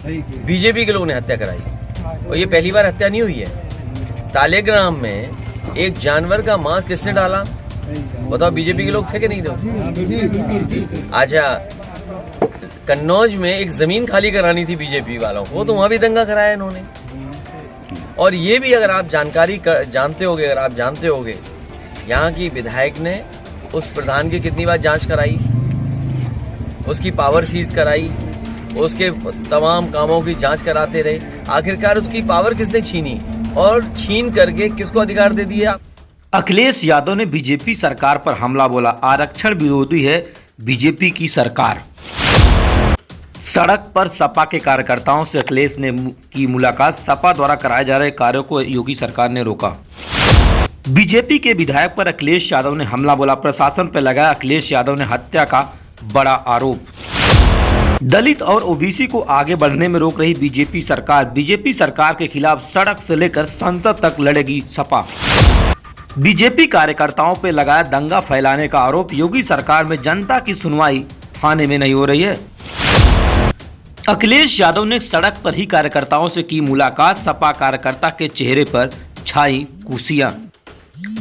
BJP के लोगों ने हत्या कराई। और ये पहली बार हत्या नहीं हुई है। तालेग्राम में एक जानवर का मांस किसने डाला बताओ? बीजेपी के लोग थे कि नहीं थे? अच्छा, कन्नौज में एक जमीन खाली करानी थी बीजेपी वालों को, तो वहां भी दंगा कराया इन्होंने। और ये भी अगर आप जानते होगे यहाँ की विधायक ने उस प्रधान की कितनी बार जांच कराई, उसकी पावर सीज कराई, उसके तमाम कामों की जांच कराते रहे। आखिरकार उसकी पावर किसने छीनी और छीन करके किसको अधिकार दे दिया? अखिलेश यादव ने बीजेपी सरकार पर हमला बोला। आरक्षण विरोधी है बीजेपी की सरकार। सड़क पर सपा के कार्यकर्ताओं से अखिलेश ने की मुलाकात। सपा द्वारा कराए जा रहे कार्यों को योगी सरकार ने रोका। बीजेपी के विधायक पर अखिलेश यादव ने हमला बोला। प्रशासन पर लगाया अखिलेश यादव ने हत्या का बड़ा आरोप। दलित और ओबीसी को आगे बढ़ने में रोक रही बीजेपी सरकार। बीजेपी सरकार के खिलाफ सड़क से लेकर संसद तक लड़ेगी सपा। बीजेपी कार्यकर्ताओं पर लगाया दंगा फैलाने का आरोप। योगी सरकार में जनता की सुनवाई थाने में नहीं हो रही है। अखिलेश यादव ने सड़क पर ही कार्यकर्ताओं से की मुलाकात। सपा कार्यकर्ता के चेहरे पर छाई खुशियां।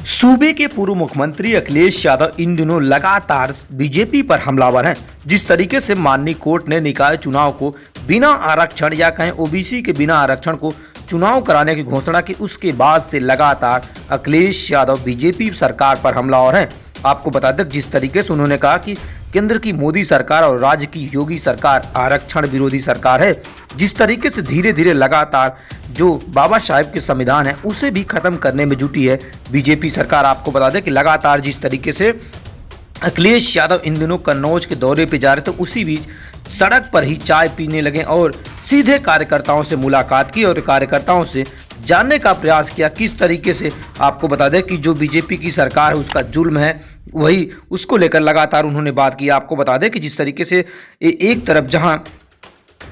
सूबे के पूर्व मुख्यमंत्री अखिलेश यादव इन दिनों लगातार बीजेपी पर हमलावर हैं। जिस तरीके से माननीय कोर्ट ने निकाय चुनाव को बिना आरक्षण या कहें ओबीसी के बिना आरक्षण को चुनाव कराने की घोषणा की, उसके बाद से लगातार अखिलेश यादव बीजेपी सरकार पर हमलावर हैं। आपको बता दें जिस तरीके से उन्होंने कहा कि केंद्र की मोदी सरकार और राज्य की योगी सरकार आरक्षण विरोधी सरकार है। जिस तरीके से धीरे धीरे लगातार जो बाबा साहेब के संविधान है उसे भी खत्म करने में जुटी है बीजेपी सरकार। आपको बता दें कि लगातार जिस तरीके से अखिलेश यादव इन दिनों कन्नौज के दौरे पे जा रहे थे, उसी बीच सड़क पर ही चाय पीने लगे और सीधे कार्यकर्ताओं से मुलाकात की और कार्यकर्ताओं से जानने का प्रयास किया किस तरीके से। आपको बता दें कि जो बीजेपी की सरकार है उसका जुल्म है, वही उसको लेकर लगातार उन्होंने बात की। आपको बता दें कि जिस तरीके से एक तरफ जहां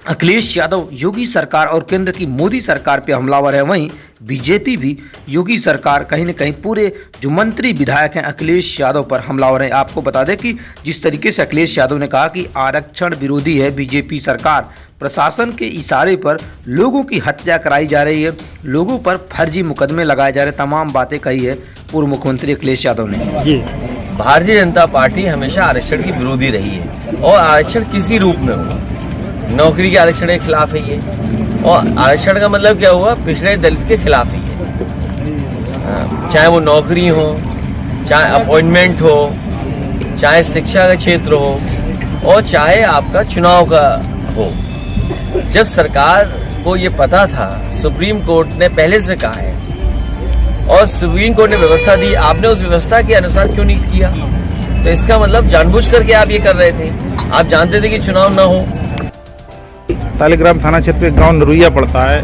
अखिलेश यादव योगी सरकार और केंद्र की मोदी सरकार पे हमलावर है, वहीं बीजेपी भी योगी सरकार कहीं न कहीं पूरे जो मंत्री विधायक हैं अखिलेश यादव पर हमलावर है। आपको बता दें कि जिस तरीके से अखिलेश यादव ने कहा कि आरक्षण विरोधी है बीजेपी सरकार, प्रशासन के इशारे पर लोगों की हत्या कराई जा रही है, लोगों पर फर्जी मुकदमे लगाए जा रहे, तमाम बातें कही है पूर्व मुख्यमंत्री अखिलेश यादव ने। भारतीय जनता पार्टी हमेशा आरक्षण की विरोधी रही है और आरक्षण किसी रूप में हो, नौकरी के आरक्षण के खिलाफ है ये। और आरक्षण का मतलब क्या हुआ? पिछड़े दलित के खिलाफ है ये। चाहे वो नौकरी हो, चाहे अपॉइंटमेंट हो, चाहे शिक्षा का क्षेत्र हो और चाहे आपका चुनाव का हो। जब सरकार को ये पता था, सुप्रीम कोर्ट ने पहले से कहा है और सुप्रीम कोर्ट ने व्यवस्था दी, आपने उस व्यवस्था के अनुसार क्यों नहीं किया? तो इसका मतलब जानबूझ करके आप ये कर रहे थे। आप जानते थे कि चुनाव ना हो। तालेग्राम थाना क्षेत्र में गांव नरुइया पड़ता है,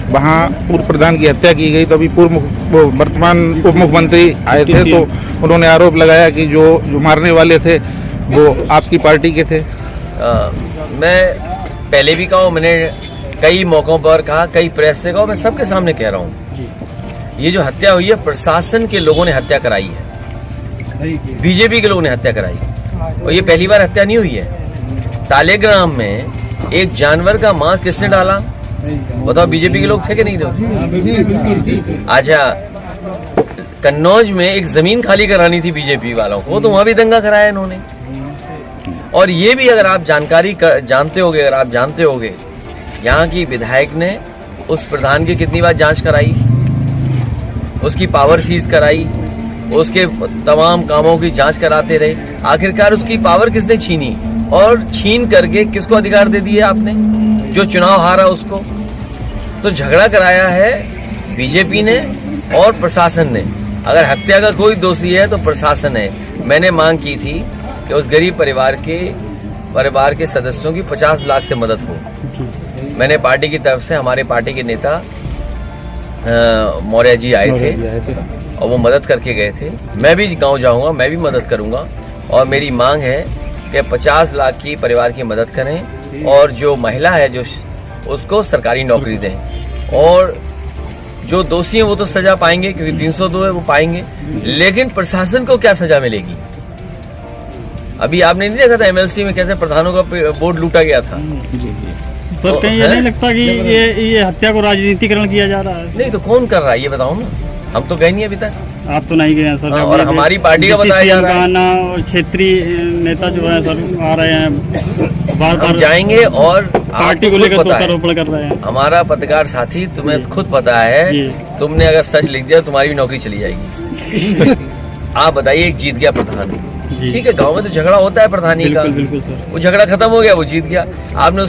वहाँ पूर्व प्रधान की हत्या की गई। तो अभी वर्तमान उप मुख्यमंत्री आए थे तो उन्होंने आरोप लगाया कि जो मारने वाले थे वो आपकी पार्टी के थे। मैं पहले भी कहा, मैंने कई मौकों पर कहा, कई प्रेस से कहा, मैं सबके सामने कह रहा हूँ, ये जो हत्या हुई है प्रशासन के लोगों ने हत्या कराई है, बीजेपी के लोगों ने हत्या कराई। और ये पहली बार हत्या नहीं हुई है। तालेग्राम में एक जानवर का मांस किसने डाला बताओ? बीजेपी के लोग थे कि नहीं थे? अच्छा, कन्नौज में एक जमीन खाली करानी थी बीजेपी वालों को, तो वहां भी दंगा कराया इन्होंने। और ये भी अगर आप जानते होगे यहाँ की विधायक ने उस प्रधान की कितनी बार जांच कराई, उसकी पावर सीज कराई, उसके तमाम कामों की जांच कराते रहे। आखिरकार उसकी पावर किसने छीनी और छीन करके किसको अधिकार दे दिया आपने? जो चुनाव हारा उसको। तो झगड़ा कराया है बीजेपी ने और प्रशासन ने। अगर हत्या का कोई दोषी है तो प्रशासन है। मैंने मांग की थी कि उस गरीब परिवार के सदस्यों की 50 लाख से मदद हो। मैंने पार्टी की तरफ से, हमारे पार्टी के नेता मौर्य जी आए थे और वो मदद करके गए थे। मैं भी गांव जाऊंगा, मैं भी मदद करूंगा और मेरी मांग है कि 50 लाख की परिवार की मदद करें और जो महिला है जो उसको सरकारी नौकरी दें। और जो दोषी हैं वो तो सजा पाएंगे क्योंकि 302 है, वो पाएंगे। लेकिन प्रशासन को क्या सजा मिलेगी? अभी आपने नहीं देखा था एमएलसी में कैसे प्रधानों का बोर्ड लूटा गया था? सर कहीं ये नहीं लगता कि ये हत्या को राजनीतिकरण किया जा रहा है? नहीं तो कौन कर रहा है ये बताओ ना, हम तो गए नहीं अभी तक। आप तो नहीं गए हैं सर। और हमारी पार्टी का बताया जा रहा है, और क्षेत्रीय नेता जो है सर आ रहे हैं बार हम बार जाएंगे और पार्टी को लेकर दोषारोपण कर रहे हैं। हमारा पत्रकार साथी तुम्हें खुद पता है, जी। तुमने अगर सच लिख दिया तुम्हारी भी नौकरी चली जाएगी। आप बताइए, एक जीत गया प्रधान, जी। ठीक है, गांव में तो झगड़ा होता है प्रधानी का, बिल्कुल बिल्कुल सर। वो झगड़ा खत्म हो गया, वो जीत गया, आपने